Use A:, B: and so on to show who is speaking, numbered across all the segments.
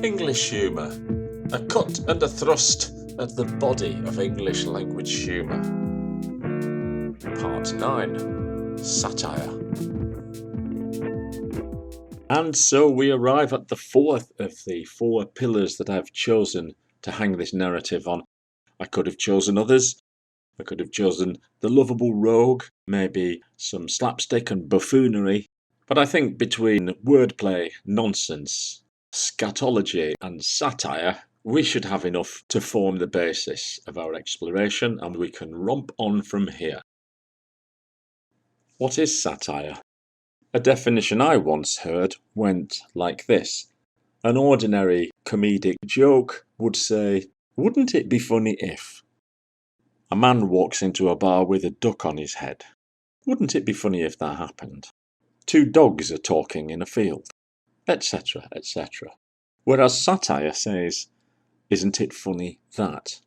A: English humour. A cut and a thrust at the body of English language humour. Part 9. Satire. And so we arrive at the fourth of the four pillars that I've chosen to hang this narrative on. I could have chosen others. I could have chosen the lovable rogue, maybe some slapstick and buffoonery. But I think between wordplay, nonsense, scatology and satire, we should have enough to form the basis of our exploration, and we can romp on from here. What is satire? A definition I once heard went like this. An ordinary comedic joke would say, "Wouldn't it be funny if?" A man walks into a bar with a duck on his head. Wouldn't it be funny if that happened? Two dogs are talking in a field, etc., etc. Whereas satire says, "Isn't it funny that?"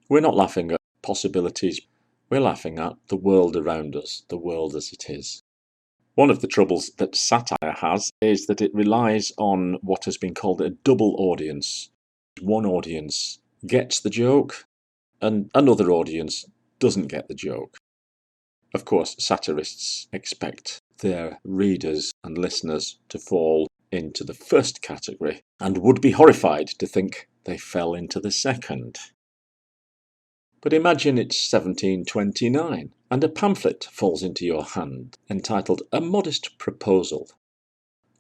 A: We're not laughing at possibilities, we're laughing at the world around us, the world as it is. One of the troubles that satire has is that it relies on what has been called a double audience. One audience gets the joke, and another audience doesn't get the joke. Of course, satirists expect their readers and listeners to fall into the first category and would be horrified to think they fell into the second. But imagine it's 1729 and a pamphlet falls into your hand entitled A Modest Proposal.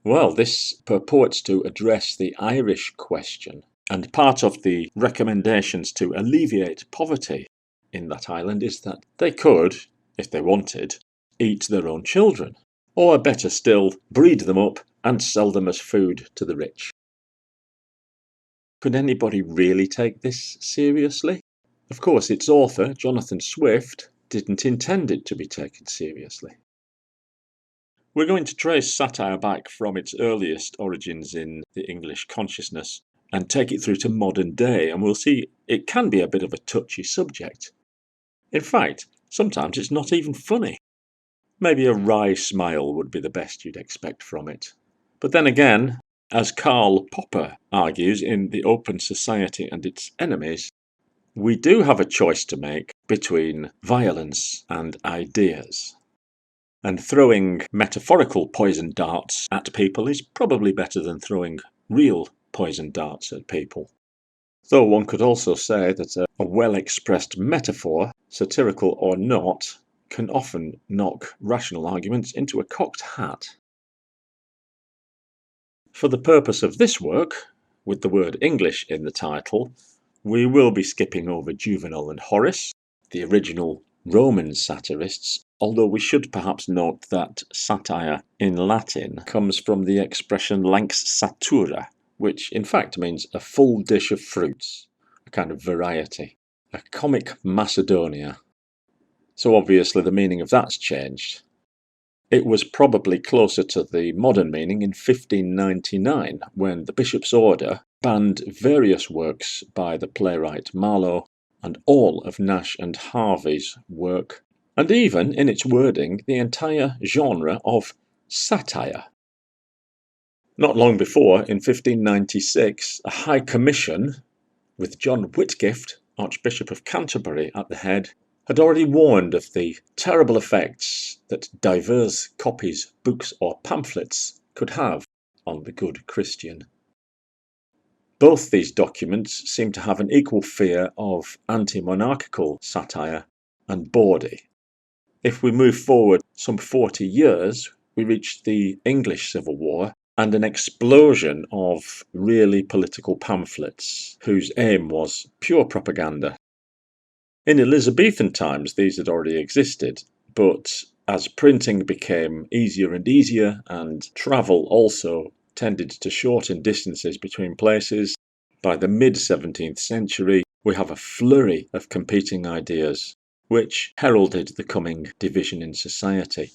A: Well, this purports to address the Irish question, and part of the recommendations to alleviate poverty in that island is that they could, if they wanted, eat their own children, or better still, breed them up and sell them as food to the rich. Could anybody really take this seriously? Of course, its author, Jonathan Swift, didn't intend it to be taken seriously. We're going to trace satire back from its earliest origins in the English consciousness and take it through to modern day, and we'll see it can be a bit of a touchy subject. In fact, sometimes it's not even funny. Maybe a wry smile would be the best you'd expect from it. But then again, as Karl Popper argues in The Open Society and Its Enemies, we do have a choice to make between violence and ideas. And throwing metaphorical poison darts at people is probably better than throwing real poison darts at people. Though one could also say that a well-expressed metaphor, satirical or not, can often knock rational arguments into a cocked hat. For the purpose of this work, with the word English in the title, we will be skipping over Juvenal and Horace, the original Roman satirists, although we should perhaps note that satire in Latin comes from the expression lanx satura, which in fact means a full dish of fruits, a kind of variety, a comic Macedonia. So obviously the meaning of that's changed. It was probably closer to the modern meaning in 1599, when the Bishop's Order banned various works by the playwright Marlowe and all of Nash and Harvey's work, and even, in its wording, the entire genre of satire. Not long before, in 1596, a High Commission, with John Whitgift, Archbishop of Canterbury, at the head, had already warned of the terrible effects that diverse copies, books or pamphlets could have on the good Christian. Both these documents seem to have an equal fear of anti-monarchical satire and bawdy. If we move forward some 40 years, we reach the English Civil War and an explosion of really political pamphlets whose aim was pure propaganda. In Elizabethan times, these had already existed, but as printing became easier and easier and travel also tended to shorten distances between places, by the mid-17th century we have a flurry of competing ideas, which heralded the coming division in society.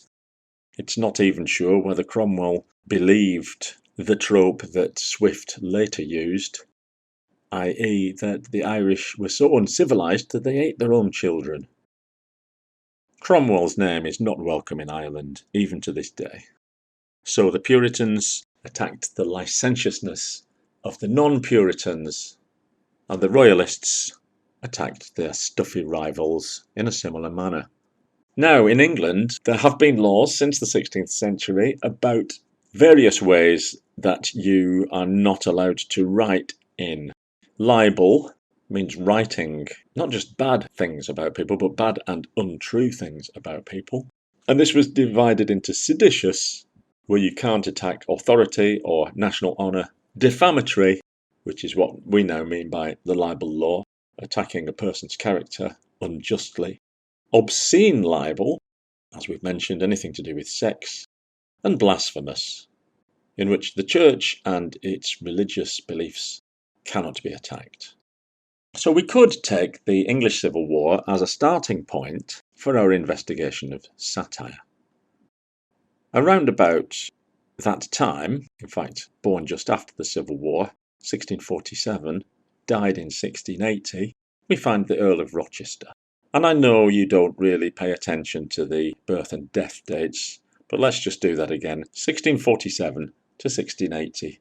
A: It's not even sure whether Cromwell believed the trope that Swift later used, i.e. that the Irish were so uncivilised that they ate their own children. Cromwell's name is not welcome in Ireland, even to this day. So the Puritans attacked the licentiousness of the non-Puritans, and the Royalists attacked their stuffy rivals in a similar manner. Now, in England, there have been laws since the 16th century about various ways that you are not allowed to write in. Libel means writing not just bad things about people, but bad and untrue things about people. And this was divided into seditious, where you can't attack authority or national honour; defamatory, which is what we now mean by the libel law, attacking a person's character unjustly; obscene libel, as we've mentioned, anything to do with sex; and blasphemous, in which the church and its religious beliefs cannot be attacked. So we could take the English Civil War as a starting point for our investigation of satire. Around about that time, in fact, born just after the Civil War, 1647, died in 1680, we find the Earl of Rochester. And I know you don't really pay attention to the birth and death dates, but let's just do that again. 1647 to 1680.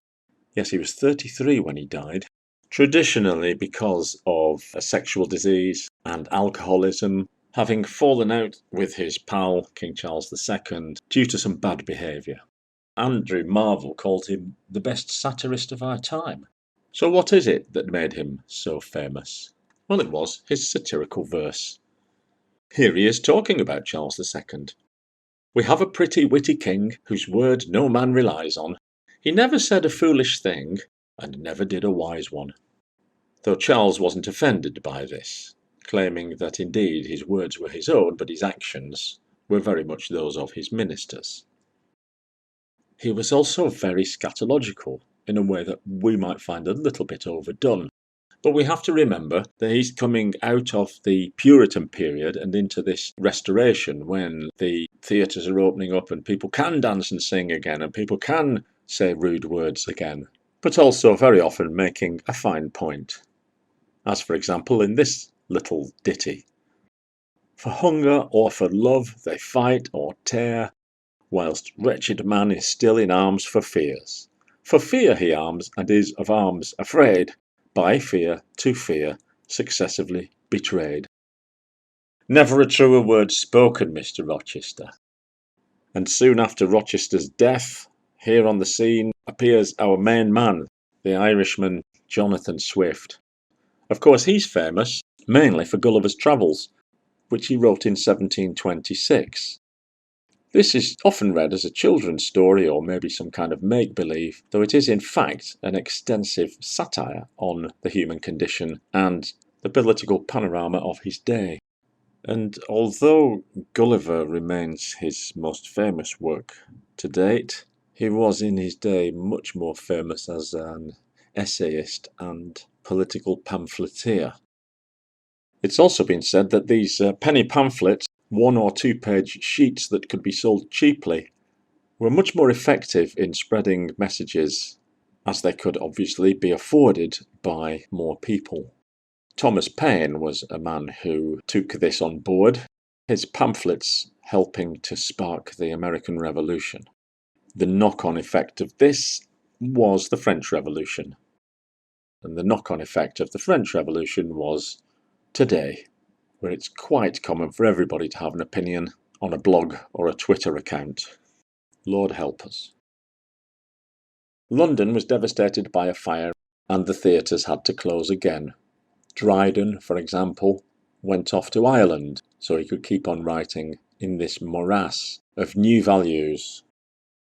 A: Yes, he was 33 when he died. Traditionally, because of a sexual disease and alcoholism, having fallen out with his pal, King Charles II, due to some bad behaviour. Andrew Marvell called him the best satirist of our time. So what is it that made him so famous? Well, it was his satirical verse. Here he is talking about Charles II. "We have a pretty witty king, whose word no man relies on. He never said a foolish thing, and never did a wise one." Though Charles wasn't offended by this, claiming that indeed his words were his own, but his actions were very much those of his ministers. He was also very scatological, in a way that we might find a little bit overdone. But we have to remember that he's coming out of the Puritan period and into this restoration, when the theatres are opening up and people can dance and sing again and people can say rude words again, but also very often making a fine point. As for example in this little ditty: "For hunger or for love they fight or tear, whilst wretched man is still in arms for fears. For fear he arms, and is of arms afraid, by fear to fear successively betrayed." Never a truer word spoken, Mr. Rochester. And soon after Rochester's death, here on the scene appears our main man, the Irishman Jonathan Swift. Of course, he's famous mainly for Gulliver's Travels, which he wrote in 1726. This is often read as a children's story or maybe some kind of make-believe, though it is in fact an extensive satire on the human condition and the political panorama of his day. And although Gulliver remains his most famous work to date, he was in his day much more famous as an essayist and political pamphleteer. It's also been said that these penny pamphlets, 1 or 2 page sheets that could be sold cheaply, were much more effective in spreading messages, as they could obviously be afforded by more people. Thomas Paine was a man who took this on board, his pamphlets helping to spark the American Revolution. The knock-on effect of this was the French Revolution. And the knock-on effect of the French Revolution was today, where it's quite common for everybody to have an opinion on a blog or a Twitter account. Lord help us. London was devastated by a fire, and the theatres had to close again. Dryden, for example, went off to Ireland so he could keep on writing in this morass of new values.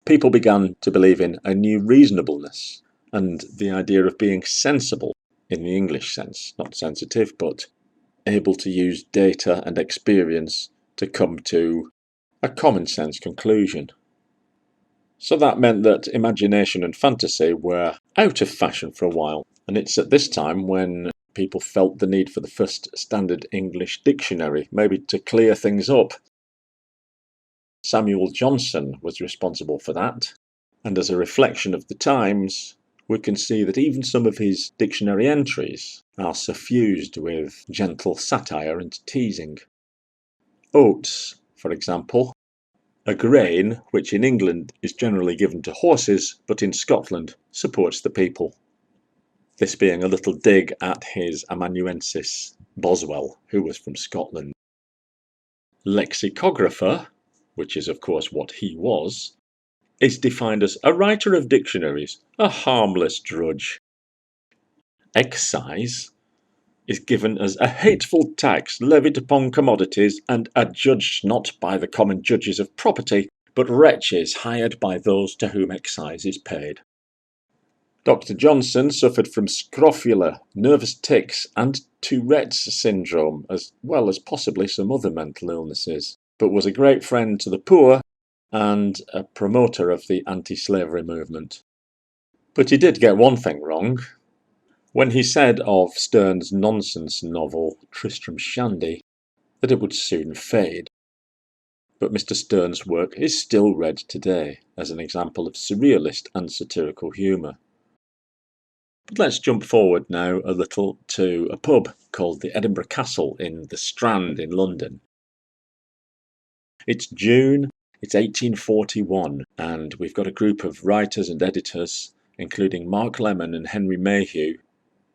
A: People began to believe in a new reasonableness and the idea of being sensible in the English sense, not sensitive, but able to use data and experience to come to a common sense conclusion. So that meant that imagination and fantasy were out of fashion for a while, and it's at this time when people felt the need for the first standard English dictionary, maybe to clear things up. Samuel Johnson was responsible for that, and as a reflection of the times, we can see that even some of his dictionary entries are suffused with gentle satire and teasing. Oats, for example, a grain which in England is generally given to horses, but in Scotland supports the people. this being a little dig at his amanuensis Boswell, who was from Scotland. Lexicographer, which is of course what he was, is defined as a writer of dictionaries, a harmless drudge. Excise is given as a hateful tax levied upon commodities and adjudged not by the common judges of property, but wretches hired by those to whom excise is paid. Dr. Johnson suffered from scrofula, nervous tics, and Tourette's syndrome, as well as possibly some other mental illnesses, but was a great friend to the poor and a promoter of the anti-slavery movement. But he did get one thing wrong. When he said of Sterne's nonsense novel Tristram Shandy that it would soon fade. But Mr. Sterne's work is still read today as an example of surrealist and satirical humour. But let's jump forward now a little to a pub called the Edinburgh Castle in the Strand in London. It's June, it's 1841, and we've got a group of writers and editors, including Mark Lemon and Henry Mayhew,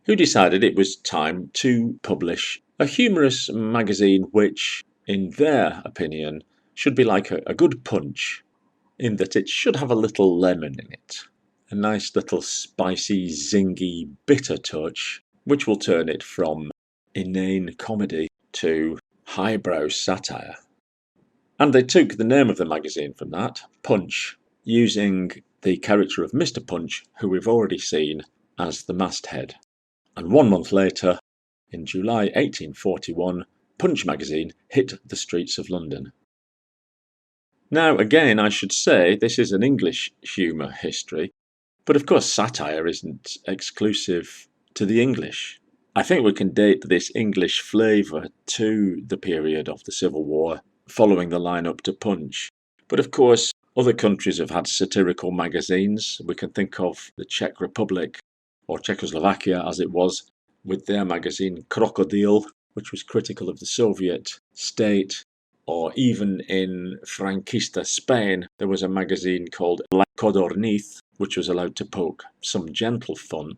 A: who decided it was time to publish a humorous magazine which, in their opinion, should be like a good punch, in that it should have a little lemon in it. A nice little spicy, zingy, bitter touch, which will turn it from inane comedy to highbrow satire. And they took the name of the magazine from that, Punch, using the character of Mr. Punch, who we've already seen as the masthead. And 1 month later, in July 1841, Punch magazine hit the streets of London. Now, again, I should say this is an English humour history, but of course satire isn't exclusive to the English. I think we can date this English flavour to the period of the Civil War, following the line up to Punch. But of course, other countries have had satirical magazines. We can think of the Czech Republic, or Czechoslovakia as it was, with their magazine Krokodil, which was critical of the Soviet state. Or even in Franquista Spain, there was a magazine called La Codorniz, which was allowed to poke some gentle fun.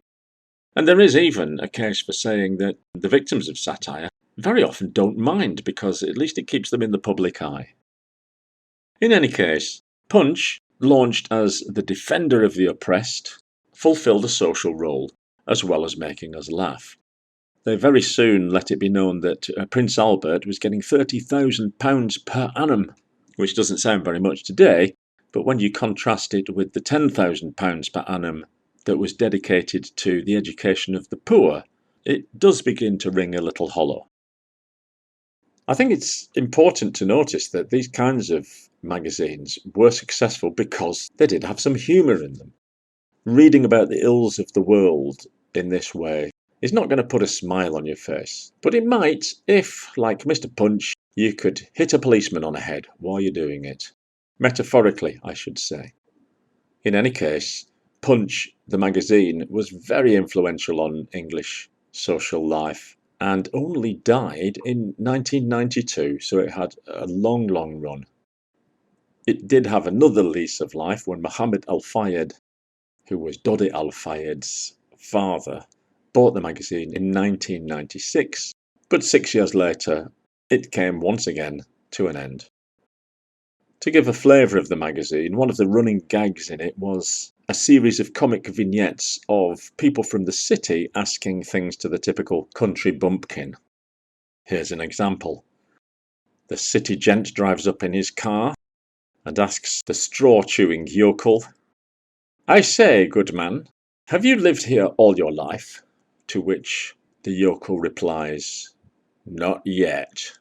A: And there is even a case for saying that the victims of satire very often don't mind, because at least it keeps them in the public eye. In any case, Punch, launched as the defender of the oppressed, fulfilled a social role, as well as making us laugh. They very soon let it be known that Prince Albert was getting £30,000 per annum, which doesn't sound very much today, but when you contrast it with the £10,000 per annum that was dedicated to the education of the poor, it does begin to ring a little hollow. I think it's important to notice that these kinds of magazines were successful because they did have some humour in them. Reading about the ills of the world in this way is not going to put a smile on your face, but it might if, like Mr. Punch, you could hit a policeman on the head while you're doing it. Metaphorically, I should say. In any case, Punch, the magazine, was very influential on English social life and only died in 1992, so it had a long, long run. It did have another lease of life when Muhammad Al-Fayed, who was Dodi Al-Fayed's father, bought the magazine in 1996, but 6 years later it came once again to an end. To give a flavour of the magazine, one of the running gags in it was a series of comic vignettes of people from the city asking things to the typical country bumpkin. Here's an example. The city gent drives up in his car and asks the straw-chewing yokel, "I say, good man, have you lived here all your life?" To which the yokel replies, "Not yet."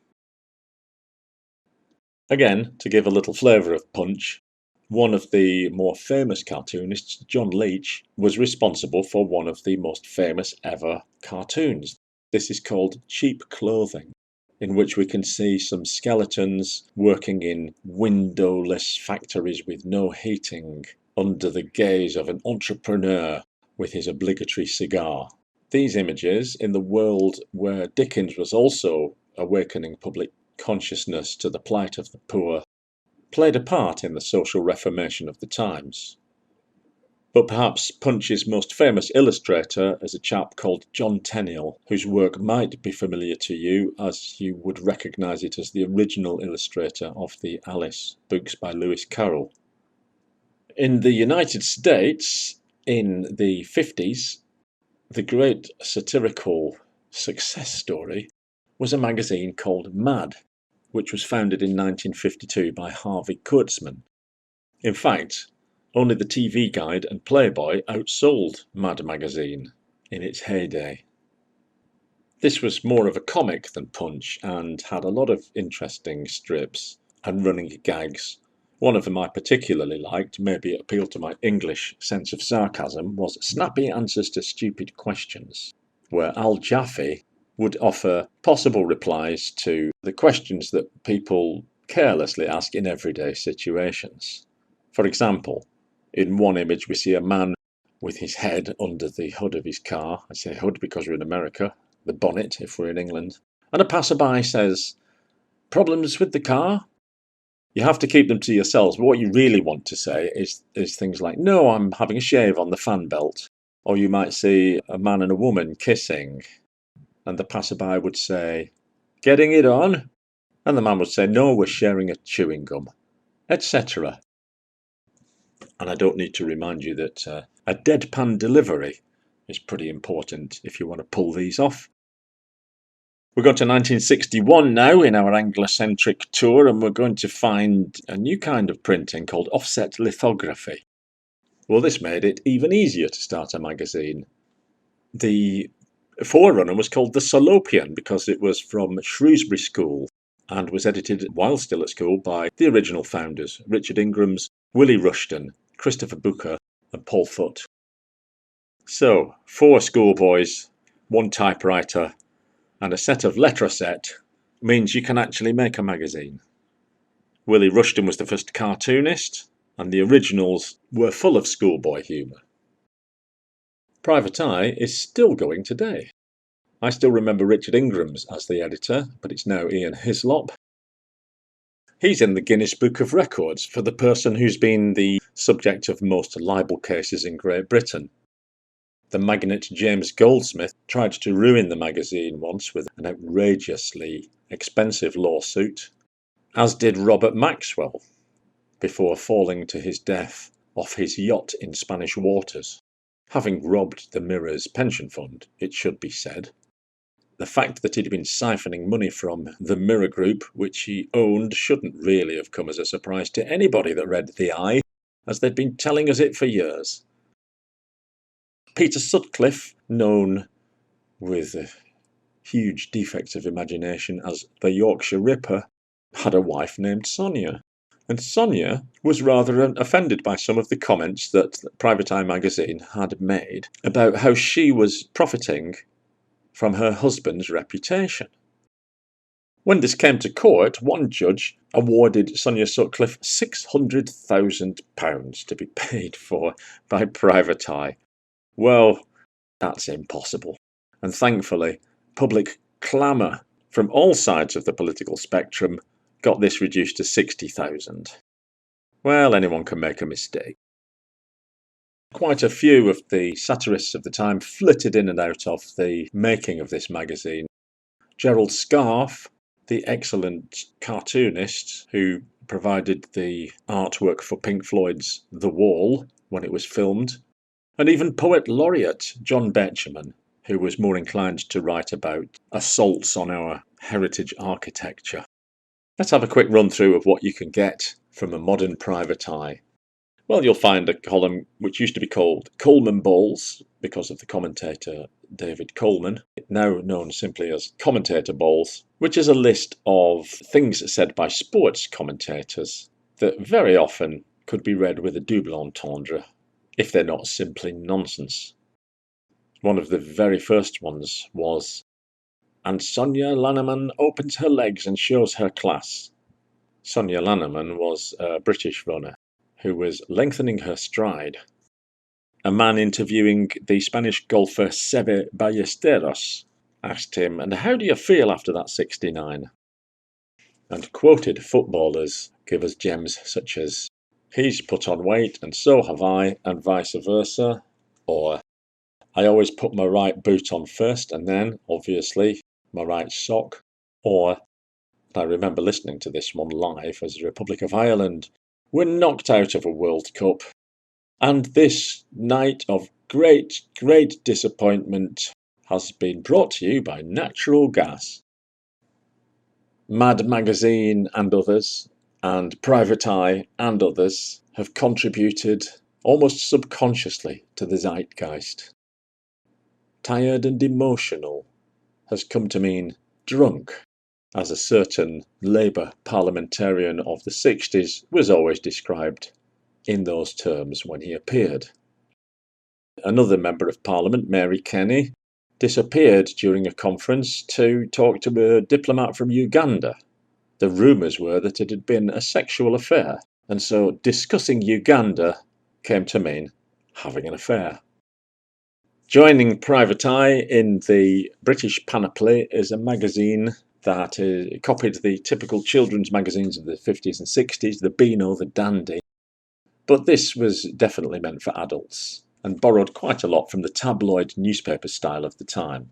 A: Again, to give a little flavour of Punch, one of the more famous cartoonists, John Leach, was responsible for one of the most famous ever cartoons. This is called Cheap Clothing, in which we can see some skeletons working in windowless factories with no heating, under the gaze of an entrepreneur with his obligatory cigar. These images, in the world where Dickens was also awakening public consciousness to the plight of the poor, played a part in the social reformation of the times. But perhaps Punch's most famous illustrator is a chap called John Tenniel, whose work might be familiar to you, as you would recognise it as the original illustrator of the Alice books by Lewis Carroll. In the United States, in the 50s, the great satirical success story was a magazine called Mad, which was founded in 1952 by Harvey Kurtzman. In fact, only the TV Guide and Playboy outsold Mad magazine in its heyday. This was more of a comic than Punch and had a lot of interesting strips and running gags. One of them I particularly liked, maybe it appealed to my English sense of sarcasm, was Snappy Answers to Stupid Questions, where Al Jaffe would offer possible replies to the questions that people carelessly ask in everyday situations. For example, in one image we see a man with his head under the hood of his car. I say hood because we're in America, the bonnet if we're in England. And a passerby says, "Problems with the car?" You have to keep them to yourselves, but what you really want to say is things like, "No, I'm having a shave on the fan belt." Or you might see a man and a woman kissing, and the passerby would say, "Getting it on?" And the man would say, "No, we're sharing a chewing gum," etc. And I don't need to remind you that a deadpan delivery is pretty important if you want to pull these off. We're going to 1961 now in our Anglo-centric tour, and we're going to find a new kind of printing called offset lithography. Well, this made it even easier to start a magazine. The forerunner was called the Salopian because it was from Shrewsbury School and was edited while still at school by the original founders, Richard Ingrams, Willie Rushton, Christopher Booker and Paul Foote. So, 4 schoolboys, 1 typewriter and a set of letraset means you can actually make a magazine. Willie Rushton was the first cartoonist, and the originals were full of schoolboy humour. Private Eye is still going today. I still remember Richard Ingrams as the editor, but it's now Ian Hislop. He's in the Guinness Book of Records for the person who's been the subject of most libel cases in Great Britain. The magnate James Goldsmith tried to ruin the magazine once with an outrageously expensive lawsuit, as did Robert Maxwell, before falling to his death off his yacht in Spanish waters, having robbed the Mirror's pension fund, it should be said. The fact that he'd been siphoning money from the Mirror Group, which he owned, shouldn't really have come as a surprise to anybody that read The Eye, as they'd been telling us it for years. Peter Sutcliffe, known with huge defects of imagination as the Yorkshire Ripper, had a wife named Sonia. And Sonia was rather offended by some of the comments that Private Eye magazine had made about how she was profiting from her husband's reputation. When this came to court, one judge awarded Sonia Sutcliffe £600,000 to be paid for by Private Eye. Well, that's impossible. And thankfully, public clamour from all sides of the political spectrum got this reduced to 60,000. Well, anyone can make a mistake. Quite a few of the satirists of the time flitted in and out of the making of this magazine. Gerald Scarfe, the excellent cartoonist who provided the artwork for Pink Floyd's The Wall when it was filmed, and even poet laureate John Betjeman, who was more inclined to write about assaults on our heritage architecture. Let's have a quick run through of what you can get from a modern Private Eye. Well, you'll find a column which used to be called Coleman Balls because of the commentator David Coleman, now known simply as Commentator Balls, which is a list of things said by sports commentators that very often could be read with a double entendre if they're not simply nonsense. One of the very first ones was, "And Sonia Lanneman opens her legs and shows her class." Sonia Lanneman was a British runner who was lengthening her stride. A man interviewing the Spanish golfer Seve Ballesteros asked him, "And how do you feel after that 69? And quoted footballers give us gems such as, he's put on weight and so have I, and vice versa. Or I always put my right boot on first and then, obviously, my right sock. Or I remember listening to this one live as the Republic of Ireland were knocked out of a World Cup. And this night of great, great disappointment has been brought to you by natural gas. Mad Magazine and others, and Private Eye and others, have contributed almost subconsciously to the zeitgeist. Tired and emotional has come to mean drunk, as a certain Labour parliamentarian of the 60s was always described in those terms when he appeared. Another Member of Parliament, Mary Kenny, disappeared during a conference to talk to a diplomat from Uganda. The rumours were that it had been a sexual affair, and so discussing Uganda came to mean having an affair. Joining Private Eye in the British panoply is a magazine that copied the typical children's magazines of the 50s and 60s, the Beano, the Dandy. But this was definitely meant for adults, and borrowed quite a lot from the tabloid newspaper style of the time.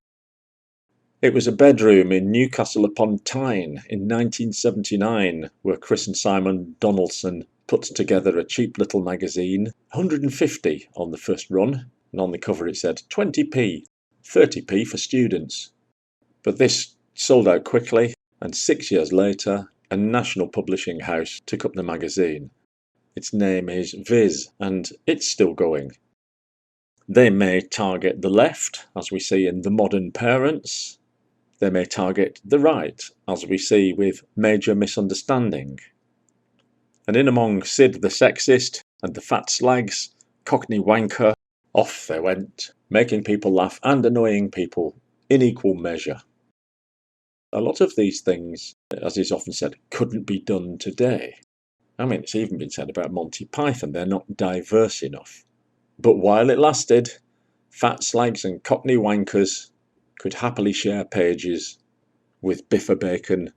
A: It was a bedroom in Newcastle upon Tyne in 1979 where Chris and Simon Donaldson put together a cheap little magazine, 150 on the first run, and on the cover it said 20p, 30p for students. But this sold out quickly, and 6 years later, a national publishing house took up the magazine. Its name is Viz, and it's still going. They may target the left, as we see in The Modern Parents. They may target the right, as we see with Major Misunderstanding. And in among Sid the Sexist and the Fat Slags, Cockney Wanker, off they went, making people laugh and annoying people in equal measure. A lot of these things, as is often said, couldn't be done today. I mean, it's even been said about Monty Python, they're not diverse enough. But while it lasted, Fat Slags and Cockney Wankers could happily share pages with Biffa Bacon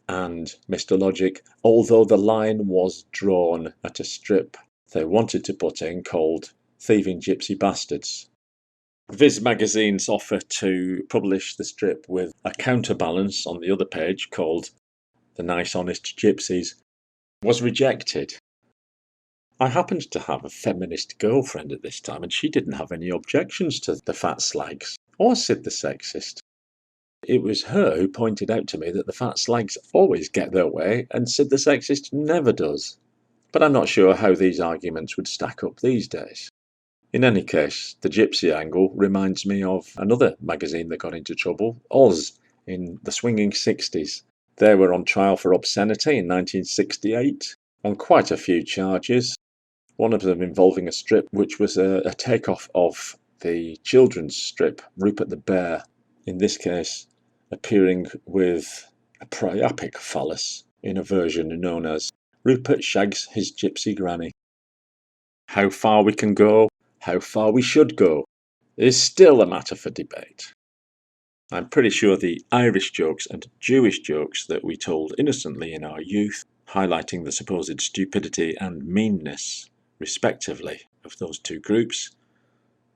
A: and Mr. Logic, although the line was drawn at a strip they wanted to put in called Thieving Gypsy Bastards. Viz magazines offer to publish the strip with a counterbalance on the other page called The Nice Honest Gypsies, was rejected. I happened to have a feminist girlfriend at this time, and she didn't have any objections to the Fat Slags or Sid the Sexist. It was her who pointed out to me that the Fat Slags always get their way and Sid the Sexist never does. But I'm not sure how these arguments would stack up these days. In any case, the gypsy angle reminds me of another magazine that got into trouble, Oz, in the swinging 60s. They were on trial for obscenity in 1968 on quite a few charges, one of them involving a strip which was a takeoff of the children's strip, Rupert the Bear, in this case appearing with a priapic phallus in a version known as Rupert Shags His Gypsy Granny. How far we can go, how far we should go, is still a matter for debate. I'm pretty sure the Irish jokes and Jewish jokes that we told innocently in our youth, highlighting the supposed stupidity and meanness, respectively, of those two groups,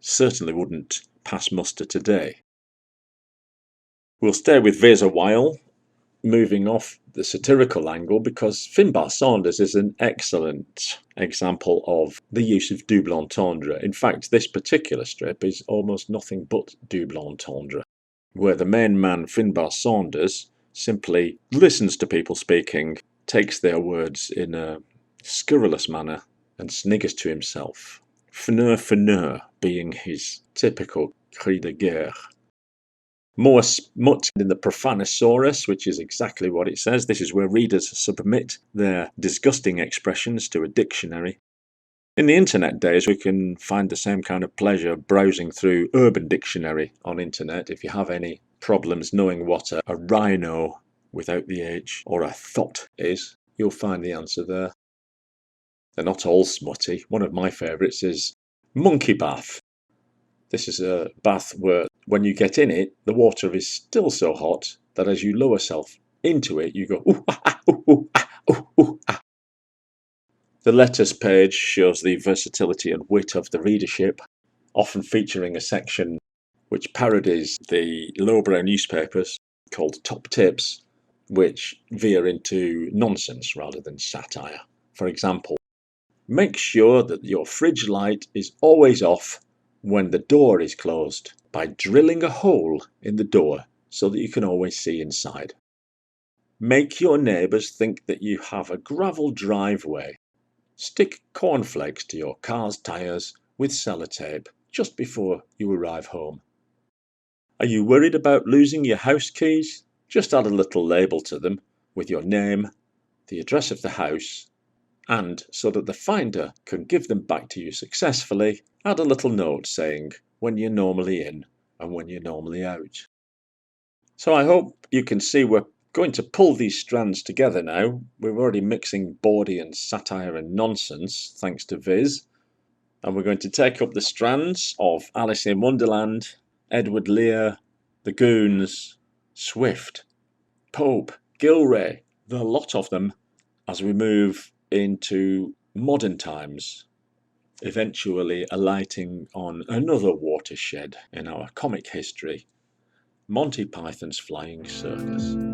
A: certainly wouldn't pass muster today. We'll stay with Viz a while, moving off the satirical angle, because Finbar Saunders is an excellent example of the use of double entendre. In fact, this particular strip is almost nothing but double entendre, where the main man, Finbar Saunders, simply listens to people speaking, takes their words in a scurrilous manner, and sniggers to himself. Fneur being his typical cri de guerre. More smut in the Profanosaurus, which is exactly what it says. This is where readers submit their disgusting expressions to a dictionary. In the internet days, we can find the same kind of pleasure browsing through Urban Dictionary on internet. If you have any problems knowing what a rhino without the H or a thot is, you'll find the answer there. They're not all smutty. One of my favourites is Monkey Bath. This is a bath where, when you get in it, the water is still so hot that as you lower yourself into it, you go, ooh, ah, ah, ooh, ooh, ah, ooh, ooh, ah. The letters page shows the versatility and wit of the readership, often featuring a section which parodies the lowbrow newspapers called Top Tips, which veer into nonsense rather than satire. For example, make sure that your fridge light is always off when the door is closed by drilling a hole in the door so that you can always see inside. Make your neighbours think that you have a gravel driveway. Stick cornflakes to your car's tyres with sellotape just before you arrive home. Are you worried about losing your house keys? Just add a little label to them with your name, the address of the house, and so that the finder can give them back to you successfully, add a little note saying when you're normally in and when you're normally out. So I hope you can see we're going to pull these strands together now. We're already mixing bawdy and satire and nonsense, thanks to Viz. And we're going to take up the strands of Alice in Wonderland, Edward Lear, The Goons, Swift, Pope, Gilray, the lot of them, as we move into modern times, eventually alighting on another watershed in our comic history, Monty Python's Flying Circus.